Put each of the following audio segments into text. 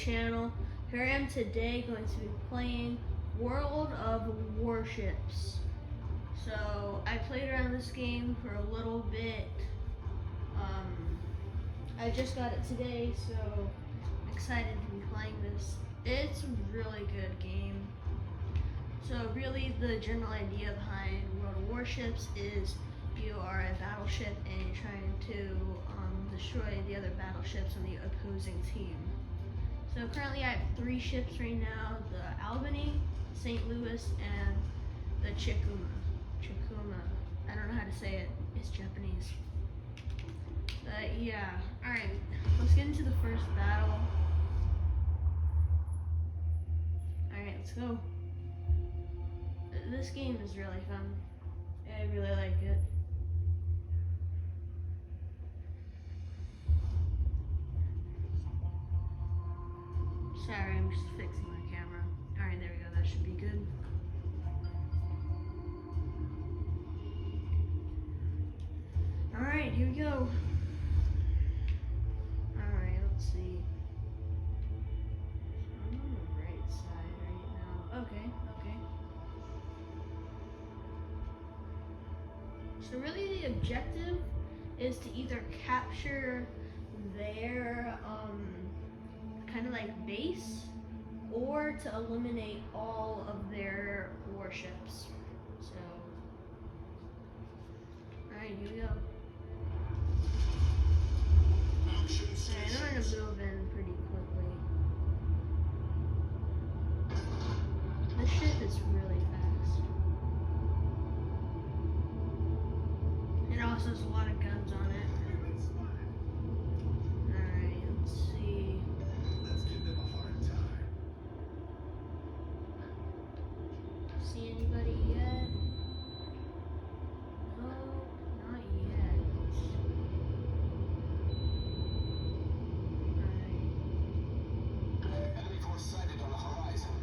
channel. Here I am today going to be playing World of Warships. So I played around this game for a little bit. I just got it today, so I'm excited to be playing this. It's a really good game. So really the general idea behind World of Warships is you are a battleship and you're trying to destroy the other battleships on the opposing team. So currently I have 3 ships right now, the Albany, St. Louis, and the Chikuma. I don't know how to say it, it's Japanese. But yeah, alright, let's get into the first battle. Alright, let's go. This game is really fun. I really like it. Sorry, I'm just fixing my camera. Alright, there we go, that should be good. Alright, here we go. Alright, let's see. I'm on the right side right now. Okay. So really the objective is to either capture their kind of like base or to eliminate all of their warships. So, alright, here we go. Alright, I'm gonna move in pretty quickly. This ship is really fast. It also has a lot of guns on it. Alright, let's see. Let's give them a hard time. See anybody yet? No, not yet. Alright. Enemy force sighted on the horizon.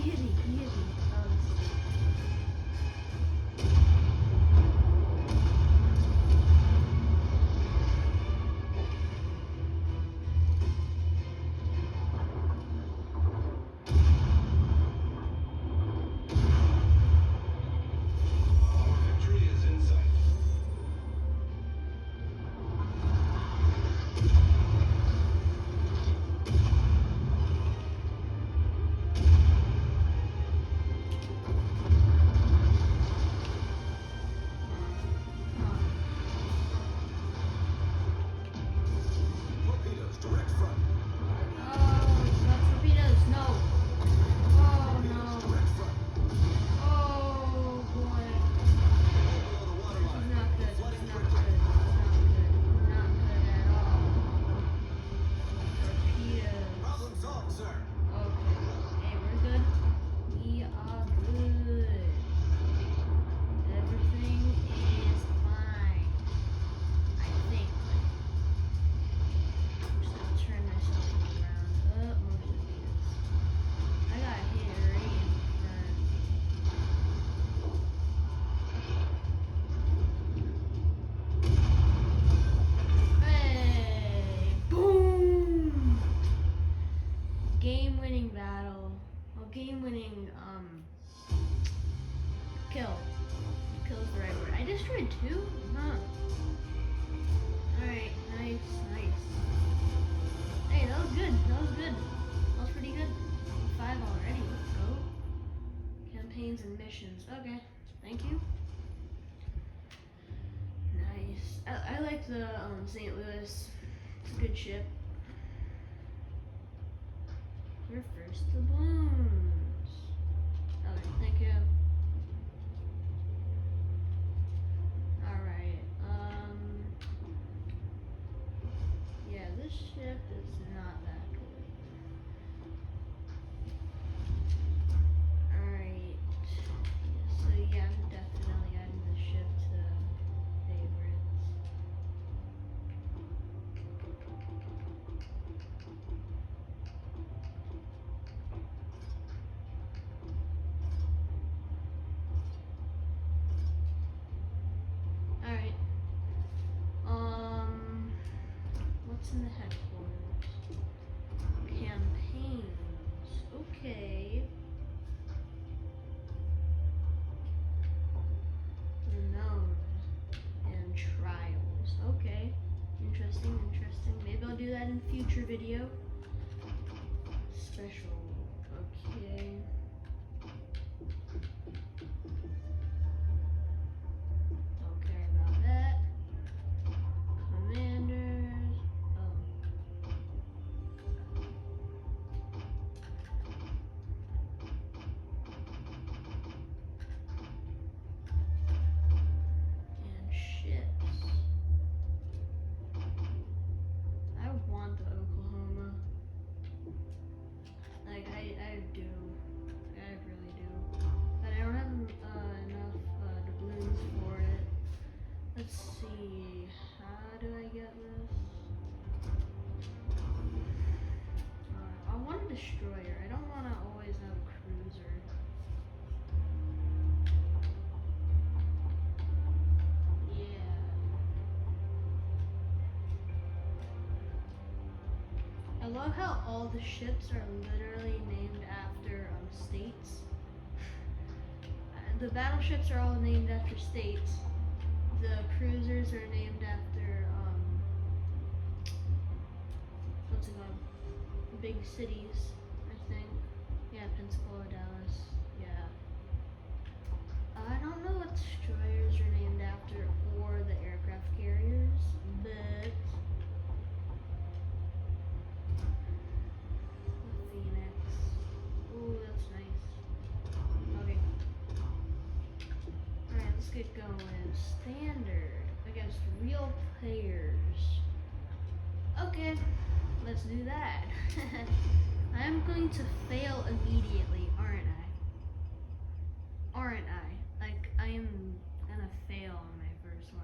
hit me. He hit me. Oh, Victory is in sight. Torpedoes, direct front. oh, no torpedoes. No. Oh, Torpedoes, no. direct front. Oh, boy. Below the water This line. is not good. This Flooding is not quickly. good. This is not good at all. Torpedoes. Problem solved, sir. Okay. Hey, we're good. We are good. Everything is fine. I think. I'm just gonna turn myself around. More torpedoes. I got hit right in front. Hey! Boom! Game-winning battle. Well, game-winning, kill. Kill is the right word. I destroyed 2? Huh. Alright, nice, nice. Hey, that was good. That was good. That was pretty good. 5 already. Let's go. Campaigns and missions. Okay. Thank you. Nice. I like the St. Louis. It's a good ship. Reverse the balloons. Okay, thank you. Alright, yeah, this ship is not that good. Alright. So yeah, I'm definitely adding this ship to favorites. Alright. What's in the headquarters? Campaigns. Okay. Unknown. And trials. Okay. Interesting, interesting. Maybe I'll do that in a future video. Special. Okay. Don't care about that. Commanders. Oh. And ships. I want the Oklahoma. Like, I do. I really do. But I don't have enough doubloons for it. Let's see. How do I get this? I want a destroyer. I don't want to always have a cruiser. Yeah. I love how all the ships are literally named after states. The battleships are all named after states. The cruisers are named after what's it called? Big cities, I think. Yeah, Pensacola, Dallas. Yeah. I don't know what destroyers are named after or the aircraft carriers, but Phoenix. Ooh, that's nice. Okay. Alright, let's get going. Standard against real players. Okay, let's do that. I'm going to fail immediately, aren't I? Aren't I? Like, I am gonna fail on my first one.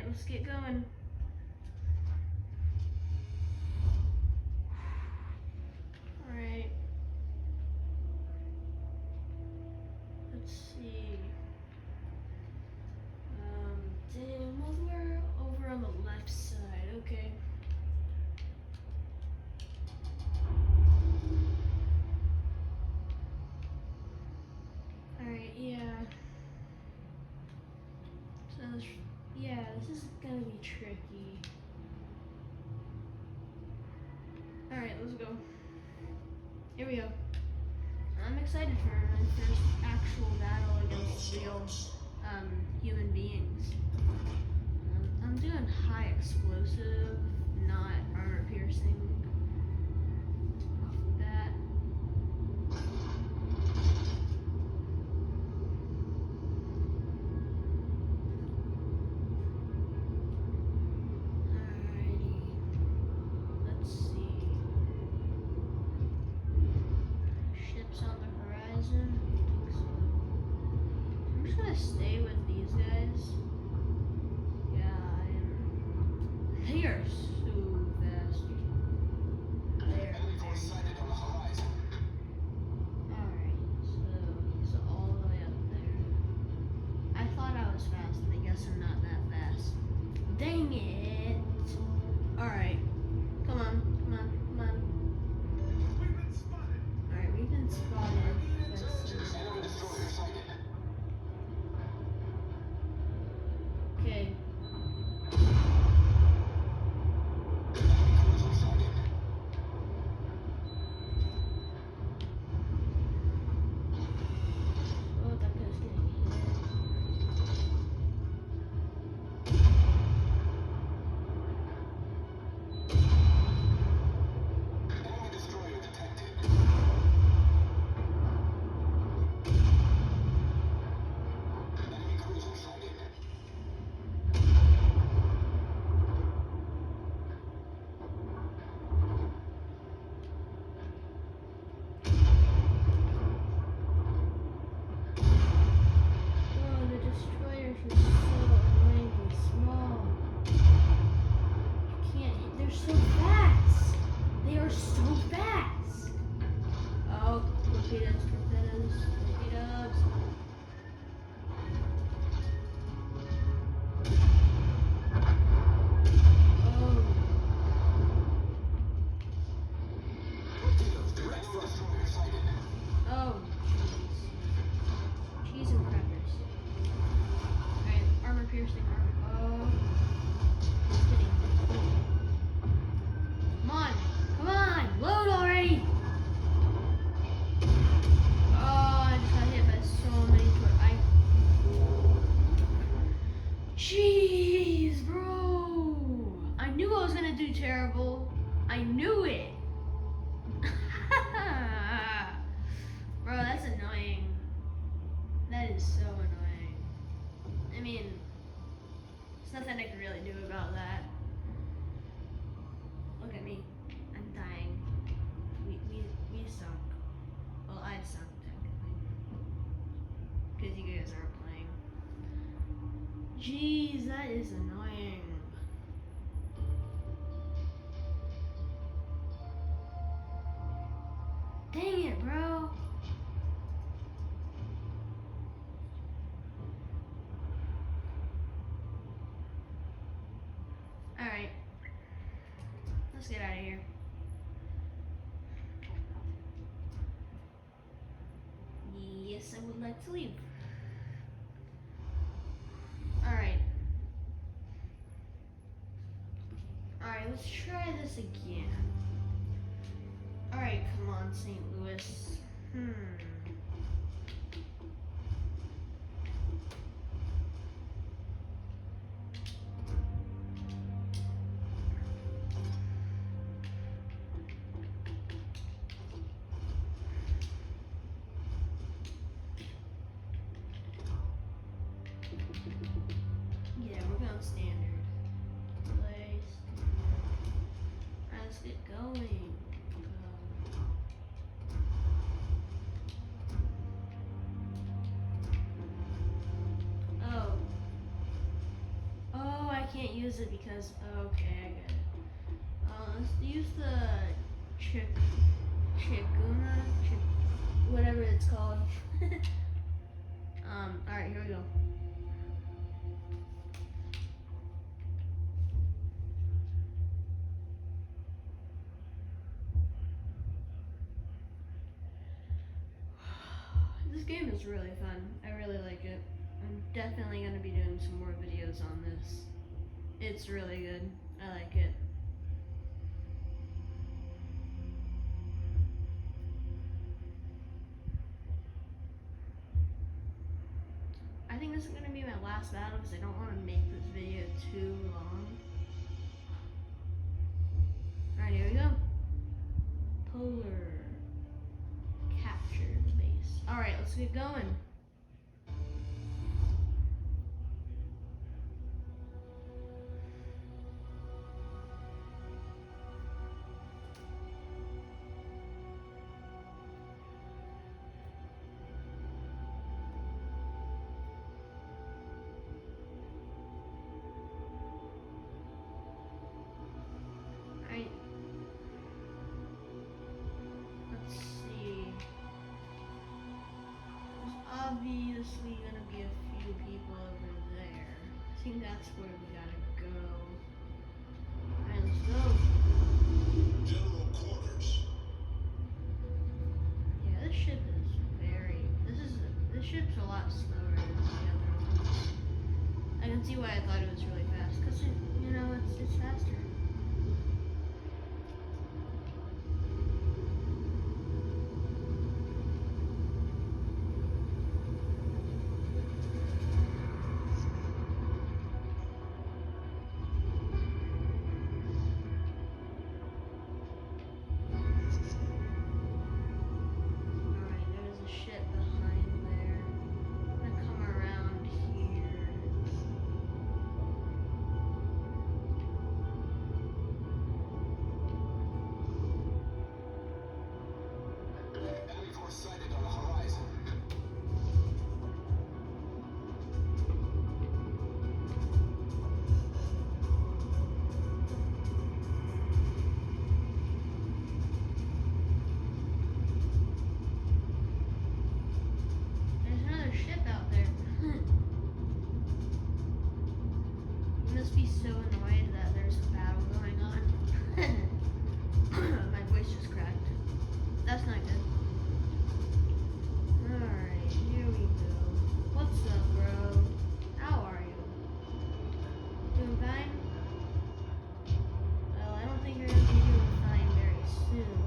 let's get going. Alright. Let's see. Damn, over on the left side. Okay. Alright, yeah. So, yeah, this is gonna be tricky. Alright, let's go. Here we go. I'm excited for my first actual battle against real human beings. I'm doing high explosive, not armor piercing. Off the bat. Alrighty. Let's see. Ships on the horizon? I think so. I'm just gonna stay with these guys. Yeah, they are so fast. They are Enemy force sighted on the horizon. Alright, so he's all the way up there. I thought I was fast, and I guess I'm not that fast. Dang it! Alright. Come on, come on, come on. We've been spotted. Alright, we've been spotted. Enemy destroyer sighted. Okay. Enemy cruiser sighted. Oh, that guy's getting hit. Enemy destroyer detected. Enemy cruiser sighted. Oh, the destroyers are so annoyingly small. You can't hit. They're so fast. They are so fast. Oh, torpedoes, torpedoes, torpedoes. Oh, Torpedoes direct thrust destroyer sighted. oh, jeez. Cheese and crackers. Alright, armor piercing, armor. Oh, he's getting hit. Come on, load already. Oh, I just got hit by so many Jeez, bro. I knew I was gonna do terrible. I knew it. Bro, that's annoying. That is so annoying. I mean, there's nothing I can really do about that. Look at me. I'm dying. We suck. Well, I suck technically. Because you guys aren't playing. Jeez, that is annoying. Dang it, bro. Alright. Let's get out of here. Yes, I would like to leave. Alright. Alright, let's try this again. Alright, come on, St. Louis. Yeah, we're going standard. Place. Let's get going. use it because okay, I get it. Let's use the Chikuna, whatever it's called. Alright, here we go. This game is really fun. I really like it. I'm definitely going to be doing some more videos on this. It's really good. I like it. I think this is going to be my last battle because I don't want to make this video too long. Alright, here we go. Polar. Capture the base. Alright, let's get going. Alright. Let's see. There's obviously gonna be a few people over there. I think that's where we gotta go. Alright, let's go. General quarters. Yeah, this ship is this ship's a lot slower than the other ones. I can see why I thought it was really fast, cause it's faster. Alright, there's a ship behind there. I'm gonna come around here. Enemy force sighted on the horizon. There's another ship out there. You must be so annoyed that there's a battle going on. My voice just cracked. That's not good. Alright, here we go. What's up, bro? How are you? Doing fine? Well, I don't think you're gonna be doing fine very soon.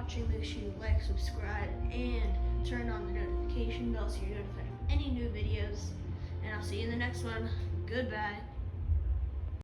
watching. Make sure you like, subscribe, and turn on the notification bell so you're notified of any new videos. And I'll see you in the next one. Goodbye.